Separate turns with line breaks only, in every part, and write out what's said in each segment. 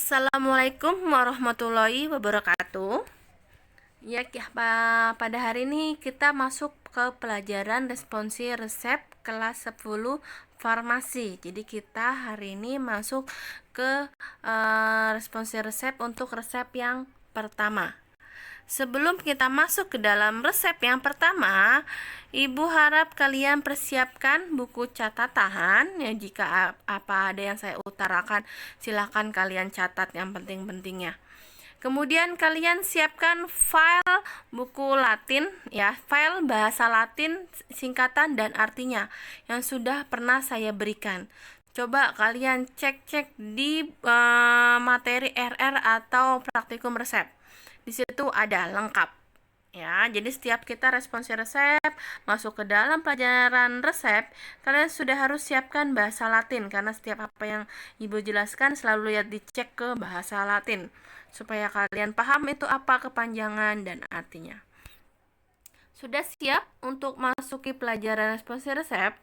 Assalamualaikum warahmatullahi wabarakatuh. Pada hari ini kita masuk ke pelajaran responsi resep kelas 10 farmasi. Jadi kita hari ini masuk ke responsi resep untuk resep yang pertama. Sebelum kita masuk ke dalam resep yang pertama, Ibu harap kalian persiapkan buku catatan ya. Jika apa ada yang saya utarakan, silahkan kalian catat yang penting-pentingnya. Kemudian kalian siapkan file buku Latin ya, file bahasa Latin singkatan dan artinya yang sudah pernah saya berikan. Coba kalian cek-cek di materi RR atau praktikum resep. Di situ ada lengkap. Ya, jadi setiap kita responsi resep masuk ke dalam pelajaran resep, kalian sudah harus siapkan bahasa Latin karena setiap apa yang Ibu jelaskan selalu lihat dicek ke bahasa Latin supaya kalian paham itu apa kepanjangan dan artinya. Sudah siap untuk masuki pelajaran responsi resep?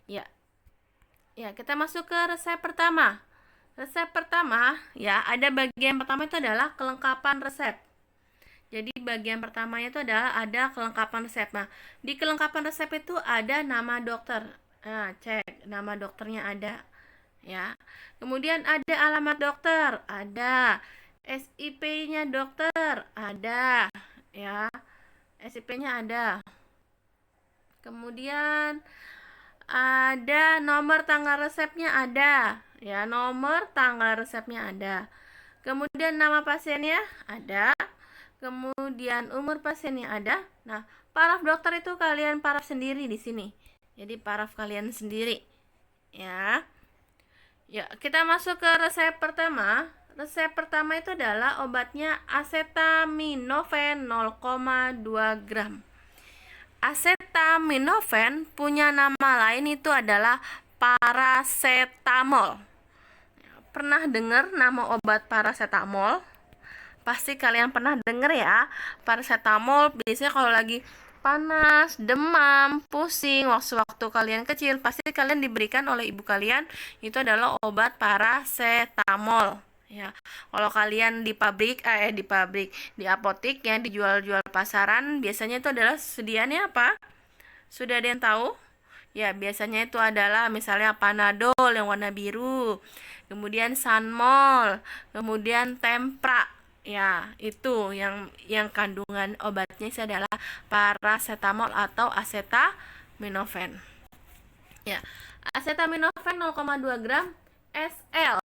Ya. Ya, kita masuk ke resep pertama. Resep pertama, ya, ada bagian pertama itu adalah kelengkapan resep. Jadi bagian pertamanya itu adalah ada kelengkapan resep. Nah, di kelengkapan resep itu ada nama dokter. Nah, cek nama dokternya ada, ya. Kemudian ada alamat dokter, ada. SIP-nya dokter, ada, ya. SIP-nya ada. Kemudian ada nomor tanggal resepnya ada, ya, nomor tanggal resepnya ada. Kemudian nama pasiennya ada. Kemudian umur pasiennya ada. Nah, paraf dokter itu kalian paraf sendiri di sini. Jadi paraf kalian sendiri. Ya. Ya, kita masuk ke resep pertama. Resep pertama itu adalah obatnya acetaminophen 0,2 gram. Acetaminophen punya nama lain itu adalah paracetamol. Pernah dengar nama obat paracetamol? Pasti kalian pernah dengar ya. Paracetamol biasanya kalau lagi panas, demam, pusing, waktu waktu kalian kecil, pasti kalian diberikan oleh ibu kalian itu adalah obat paracetamol. Ya, kalau kalian di di apotek yang dijual-jual pasaran, biasanya itu adalah sediaannya apa? Sudah ada yang tahu? Ya, biasanya itu adalah misalnya Panadol yang warna biru, kemudian Sanmol, kemudian Tempra. Ya, itu yang kandungan obatnya itu adalah paracetamol atau acetaminophen. Ya, acetaminophen 0,2 gram SL.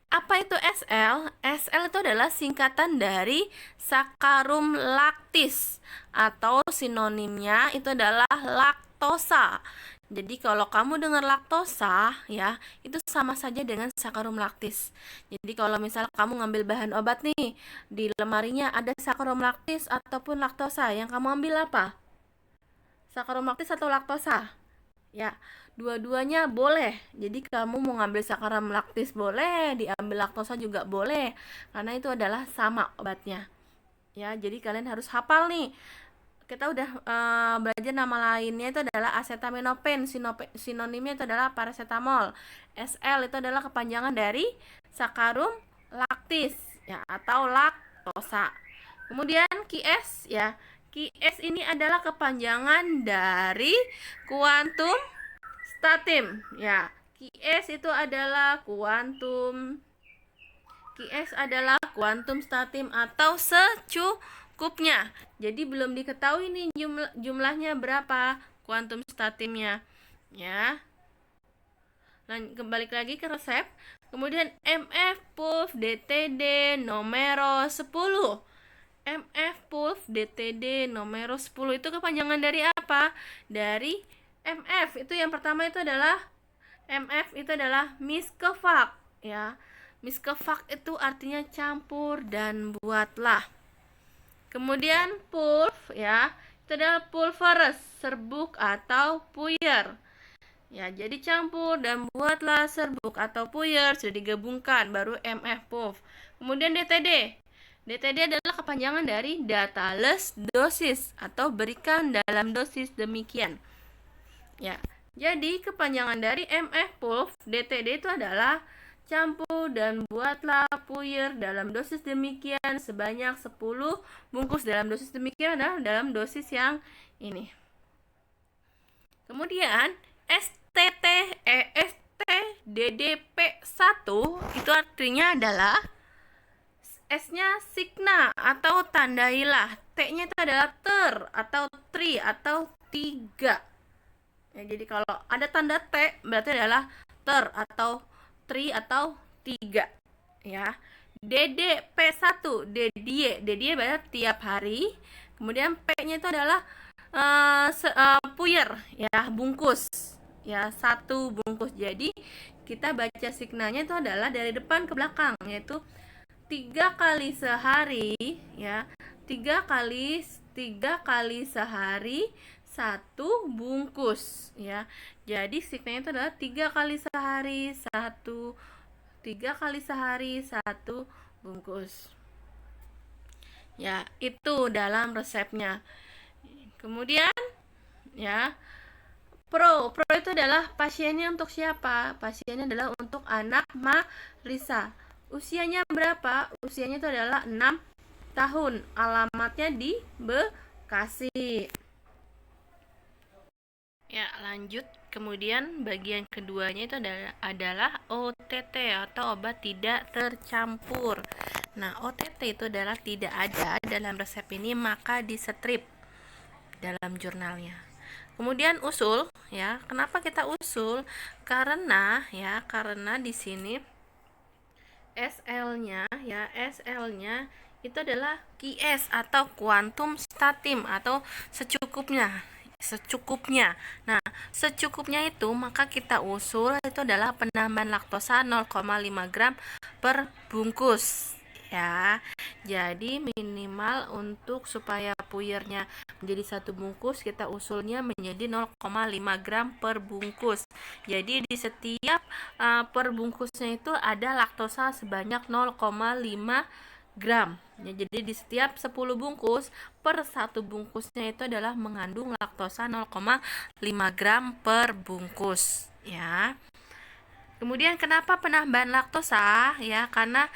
Apa itu SL? SL itu adalah singkatan dari sakarum lactis atau sinonimnya itu adalah laktosa. Jadi kalau kamu dengar laktosa ya, itu sama saja dengan sakarum lactis. Jadi kalau misal kamu ngambil bahan obat nih, di lemarinya ada sakarum lactis ataupun laktosa, yang kamu ambil apa? Sakarum lactis atau laktosa? Ya, dua-duanya boleh. Jadi kamu mau ngambil sakarum lactis boleh, diambil laktosa juga boleh, karena itu adalah sama obatnya. Ya, jadi kalian harus hafal nih. Kita udah belajar nama lainnya itu adalah acetaminophen, sinonimnya itu adalah paracetamol. SL itu adalah kepanjangan dari sakarum lactis ya atau laktosa. Kemudian QS ya. QS ini adalah kepanjangan dari kuantum statim ya. QS itu adalah kuantum statim atau secukupnya. Jadi belum diketahui nih jumlahnya berapa kuantum statimnya ya. Kembali lagi ke resep. Kemudian MF pulv DTD nomor 10. MF pulv DTD nomor 10 itu kepanjangan dari apa? Dari MF. Itu yang pertama itu adalah MF itu adalah Miskevac ya. Miskevac itu artinya campur dan buatlah. Kemudian pulv ya, itu adalah pulveris, serbuk atau puyer. Ya, jadi campur dan buatlah serbuk atau puyer, sudah digabungkan baru MF pulv. Kemudian DTD. DTD adalah kepanjangan dari dateless dosis atau berikan dalam dosis demikian. Ya. Jadi kepanjangan dari MF pulv DTD itu adalah Campur dan buatlah puyer dalam dosis demikian sebanyak 10 bungkus. Dalam dosis demikian adalah dalam dosis yang ini. Kemudian STDDP1 itu artinya adalah S-nya signa atau tandailah. T-nya itu adalah ter atau tri atau tiga. Ya, jadi kalau ada tanda T berarti adalah ter atau tri atau tiga. Ya. DDP1, DDY berarti tiap hari. Kemudian P-nya itu adalah puyer, ya, bungkus. Ya, satu bungkus. Jadi kita baca signanya itu adalah dari depan ke belakang, yaitu 3 kali sehari, ya, 3 kali sehari satu bungkus, ya. Jadi signanya itu adalah 3 kali sehari satu, 3 kali sehari satu bungkus, ya. Itu dalam resepnya. Kemudian, ya, pro itu adalah pasiennya untuk siapa? Pasiennya adalah untuk anak Marisa. Usianya berapa? Usianya itu adalah 6 tahun. Alamatnya di Bekasi. Ya, lanjut. Kemudian bagian keduanya itu adalah OTT atau obat tidak tercampur. Nah, OTT itu adalah tidak ada dalam resep ini, maka di strip dalam jurnalnya. Kemudian usul, ya. Kenapa kita usul? Karena di sini SL-nya, ya, SL-nya itu adalah QS atau kuantum statim atau secukupnya. Nah, secukupnya itu maka kita usul itu adalah penambahan laktosa 0,5 gram per bungkus, ya. Jadi minimal untuk supaya puyernya menjadi satu bungkus, kita usulnya menjadi 0,5 gram per bungkus. Jadi di setiap per bungkusnya itu ada laktosa sebanyak 0,5 gram. Ya, jadi di setiap 10 bungkus per satu bungkusnya itu adalah mengandung laktosa 0,5 gram per bungkus, ya. Kemudian kenapa penambahan laktosa? Ya, karena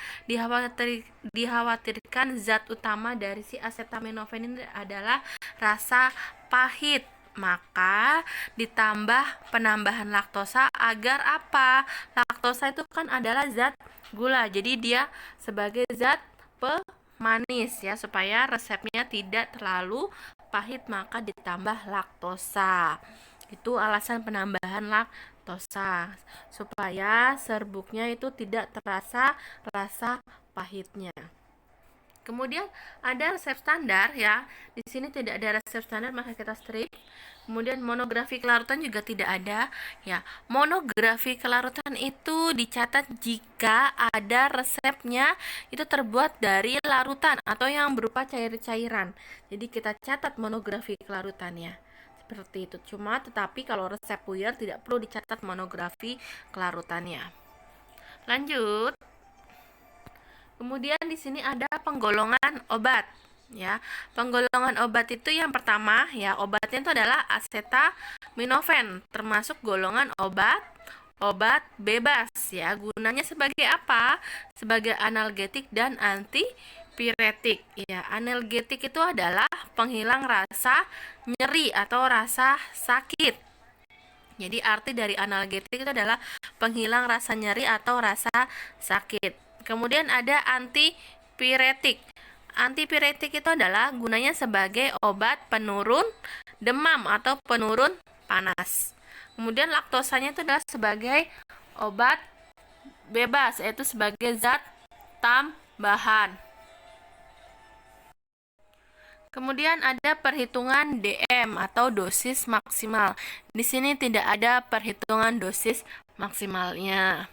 dikhawatirkan zat utama dari si acetaminophen ini adalah rasa pahit. Maka ditambah penambahan laktosa agar apa? Laktosa itu kan adalah zat gula. Jadi dia sebagai zat pemanis, ya, supaya resepnya tidak terlalu pahit maka ditambah laktosa. Itu alasan penambahan laktosa, supaya serbuknya itu tidak terasa rasa pahitnya. Kemudian ada resep standar, ya. Di sini tidak ada resep standar maka kita strip. Kemudian monografi kelarutan juga tidak ada, ya. Monografi kelarutan itu dicatat jika ada resepnya itu terbuat dari larutan atau yang berupa cair-cairan. Jadi kita catat monografi kelarutannya. Seperti itu. Tetapi kalau resep puyer tidak perlu dicatat monografi kelarutannya. Lanjut. Kemudian di sini ada penggolongan obat, ya. Penggolongan obat itu yang pertama, ya, obatnya itu adalah acetaminophen, termasuk golongan obat bebas, ya. Gunanya sebagai apa? Sebagai analgetik dan antipiretik, ya. Analgetik itu adalah penghilang rasa nyeri atau rasa sakit. Jadi arti dari analgetik itu adalah penghilang rasa nyeri atau rasa sakit. Kemudian ada antipiretik. Antipiretik itu adalah gunanya sebagai obat penurun demam atau penurun panas. Kemudian laktosanya itu adalah sebagai obat bebas, yaitu sebagai zat tambahan. Kemudian ada perhitungan DM atau dosis maksimal. Di sini tidak ada perhitungan dosis maksimalnya.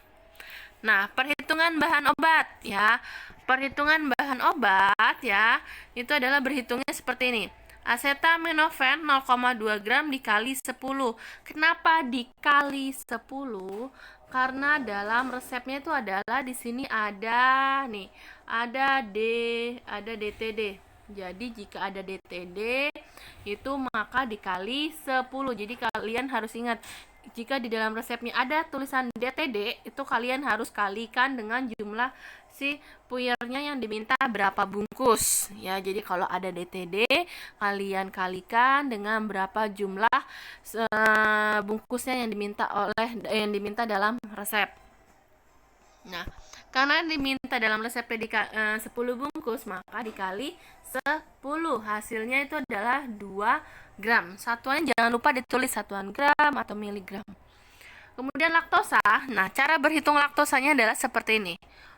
Nah, perhitungan bahan obat, ya. Perhitungan bahan obat, ya, itu adalah berhitungnya seperti ini. Acetaminophen 0,2 gram dikali 10. Kenapa dikali 10? Karena dalam resepnya itu adalah di sini ada nih, ada DTD. Jadi jika ada DTD itu maka dikali 10. Jadi kalian harus ingat jika di dalam resepnya ada tulisan DTD, itu kalian harus kalikan dengan jumlah si puyernya yang diminta berapa bungkus ya. Jadi kalau ada DTD, kalian kalikan dengan berapa jumlah bungkusnya yang diminta dalam resep. Nah, karena diminta dalam resep 10 bungkus, maka dikali 10. Hasilnya itu adalah 2 gram. Satuannya jangan lupa ditulis satuan gram atau miligram. Kemudian laktosa. Nah, cara berhitung laktosanya adalah seperti ini.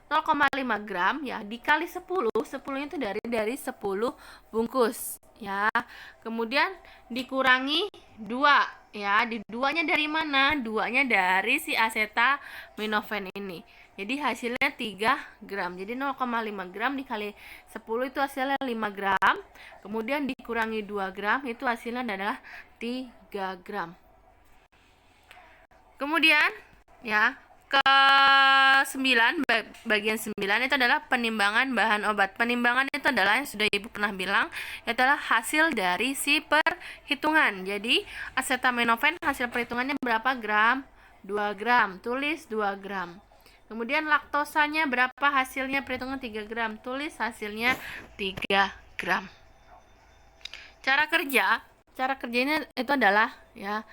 0,5 gram ya dikali 10. 10 itu dari 10 bungkus ya. Kemudian dikurangi 2 ya. Di duanya dari mana? Duanya dari si acetaminophen ini. Jadi hasilnya 3 gram. Jadi 0,5 gram dikali 10 itu hasilnya 5 gram. Kemudian dikurangi 2 gram itu hasilnya adalah 3 gram. Kemudian ya, ke 9, bagian 9 itu adalah penimbangan bahan obat. Penimbangan itu adalah yang sudah Ibu pernah bilang, itu adalah hasil dari si perhitungan. Jadi acetaminophen hasil perhitungannya berapa gram? 2 gram. Tulis 2 gram. Kemudian laktosanya berapa hasilnya perhitungan? 3 gram. Tulis hasilnya 3 gram. Cara kerjanya itu adalah ya,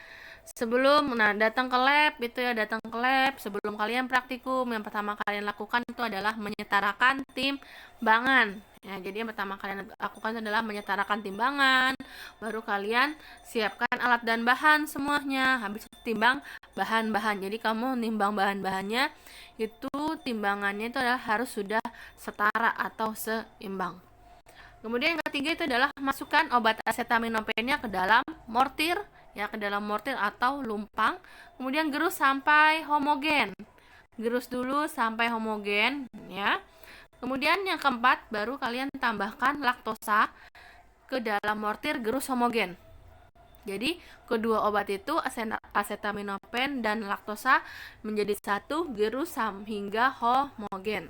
sebelum datang ke lab sebelum kalian praktikum, yang pertama kalian lakukan itu adalah menyetarakan timbangan ya. Jadi yang pertama kalian lakukan adalah menyetarakan timbangan, baru kalian siapkan alat dan bahan semuanya, habis itu timbang bahan-bahan. Jadi kamu nimbang bahan-bahannya itu, timbangannya itu adalah harus sudah setara atau seimbang. Kemudian yang ketiga itu adalah masukkan obat acetaminophennya ke dalam mortir ya, ke dalam mortir atau lumpang. Kemudian gerus sampai homogen. Gerus dulu sampai homogen ya. Kemudian yang keempat baru kalian tambahkan laktosa ke dalam mortir, gerus homogen. Jadi kedua obat itu acetaminophen dan laktosa menjadi satu, gerus hingga homogen.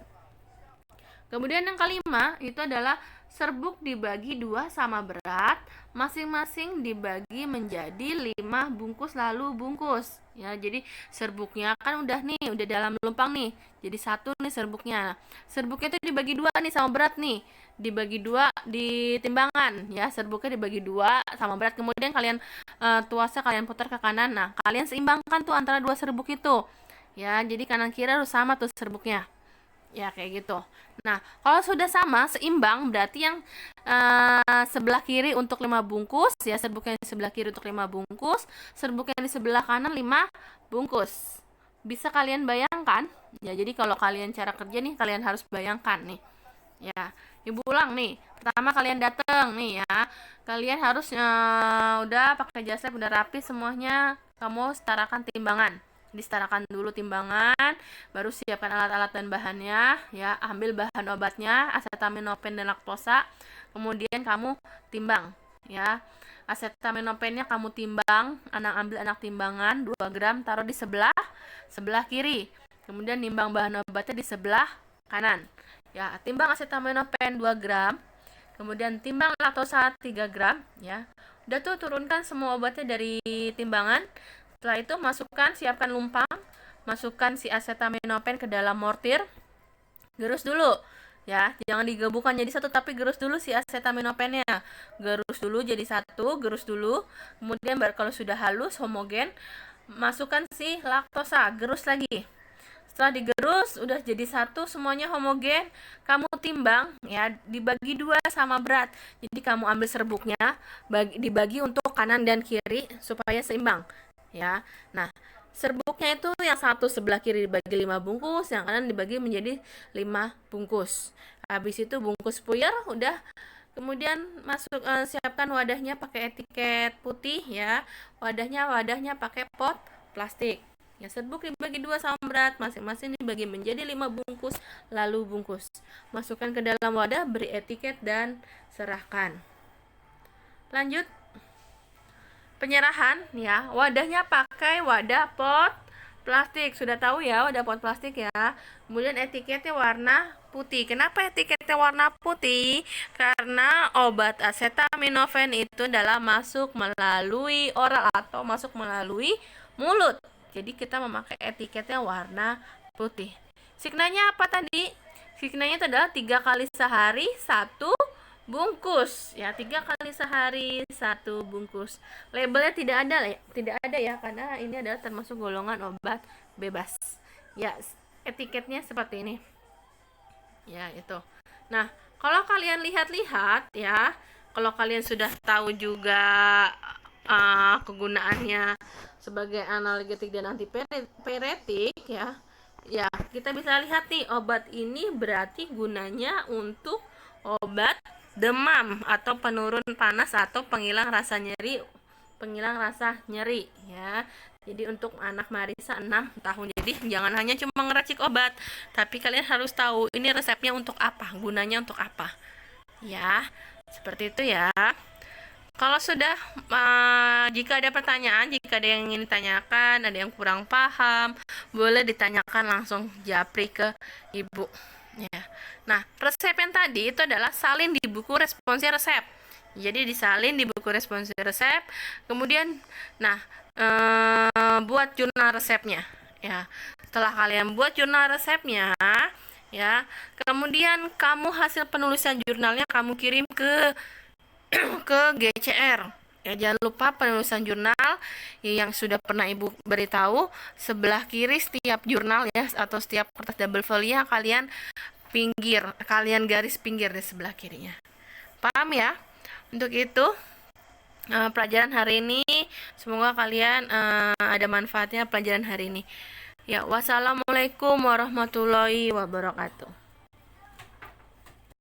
Kemudian yang kelima itu adalah serbuk dibagi 2 sama berat, masing-masing dibagi menjadi 5 bungkus lalu bungkus ya. Jadi serbuknya kan udah dalam lumpang nih, jadi 1 nih serbuknya. Nah, serbuknya itu dibagi 2 nih sama berat nih, dibagi 2 di timbangan ya. Serbuknya dibagi 2 sama berat, kemudian kalian tuasnya kalian putar ke kanan. Nah, kalian seimbangkan tuh antara 2 serbuk itu ya. Jadi kanan kiri harus sama tuh serbuknya ya, kayak gitu. Nah, kalau sudah sama seimbang, berarti yang sebelah kiri untuk 5 bungkus ya, serbuk yang di sebelah kiri untuk 5 bungkus, serbuk yang di sebelah kanan 5 bungkus. Bisa kalian bayangkan ya. Jadi kalau kalian cara kerja nih, kalian harus bayangkan nih ya. Ibu ulang nih. Pertama kalian datang nih ya, kalian harus udah pakai jas lab, udah rapi semuanya, kamu setarakan timbangan. Disetarakan dulu timbangan, baru siapkan alat-alat dan bahannya ya. Ambil bahan obatnya acetaminophen dan laktosa, kemudian kamu timbang ya. Acetaminophennya kamu timbang, ambil anak timbangan 2 gram, taruh di sebelah kiri. Kemudian nimbang bahan obatnya di sebelah kanan ya. Timbang acetaminophen 2 gram, kemudian timbang laktosa 3 gram ya. Udah tuh, turunkan semua obatnya dari timbangan. Setelah itu siapkan lumpang, masukkan si acetaminophen ke dalam mortir, gerus dulu ya, jangan digabungkan jadi satu, tapi gerus dulu si acetaminophennya, gerus dulu jadi satu, gerus dulu. Kemudian baru kalau sudah halus homogen, masukkan si laktosa, gerus lagi. Setelah digerus udah jadi satu semuanya homogen, kamu timbang ya, dibagi 2 sama berat. Jadi kamu ambil serbuknya, dibagi untuk kanan dan kiri supaya seimbang ya. Nah, serbuknya itu yang satu sebelah kiri dibagi 5 bungkus, yang kanan dibagi menjadi 5 bungkus. Habis itu bungkus puyer udah. Kemudian siapkan wadahnya pakai etiket putih ya. Wadahnya pakai pot plastik. Ya, serbuk dibagi 2 sama berat, masing-masing dibagi menjadi 5 bungkus lalu bungkus. Masukkan ke dalam wadah, beri etiket dan serahkan. Lanjut penyerahan ya. Wadahnya pakai wadah pot plastik, sudah tahu ya wadah pot plastik ya. Kemudian etiketnya warna putih. Kenapa etiketnya warna putih? Karena obat acetaminophen itu adalah masuk melalui oral atau masuk melalui mulut. Jadi kita memakai etiketnya warna putih. Signanya apa tadi? Signanya itu adalah 3 kali sehari 1 bungkus. Ya, 3 kali sehari 1 bungkus. Labelnya tidak ada ya, karena ini adalah termasuk golongan obat bebas. Ya, etiketnya seperti ini. Ya, itu. Nah, kalau kalian lihat-lihat ya, kalau kalian sudah tahu juga kegunaannya sebagai analgetik dan antipiretik ya. Ya, kita bisa lihat nih, obat ini berarti gunanya untuk obat demam atau penurun panas atau penghilang rasa nyeri ya. Jadi untuk anak Marisa 6 tahun. Jadi jangan hanya cuma ngeracik obat, tapi kalian harus tahu ini resepnya untuk apa, gunanya untuk apa. Ya, seperti itu ya. Kalau sudah, jika ada pertanyaan, jika ada yang ingin ditanyakan, ada yang kurang paham, boleh ditanyakan langsung japri ke ibu. Ya. Nah, resep yang tadi itu adalah salin di buku responsi resep. Jadi disalin di buku responsi resep, kemudian, nah, buat jurnal resepnya. Ya, setelah kalian buat jurnal resepnya, ya, kemudian kamu hasil penulisan jurnalnya kamu kirim ke GCR. Ya, jangan lupa penulisan jurnal yang sudah pernah ibu beritahu, sebelah kiri setiap jurnal ya, atau setiap kertas double folia kalian garis pinggir di sebelah kirinya. Paham ya? Untuk itu pelajaran hari ini semoga kalian ada manfaatnya pelajaran hari ini. Ya, wassalamualaikum warahmatullahi wabarakatuh.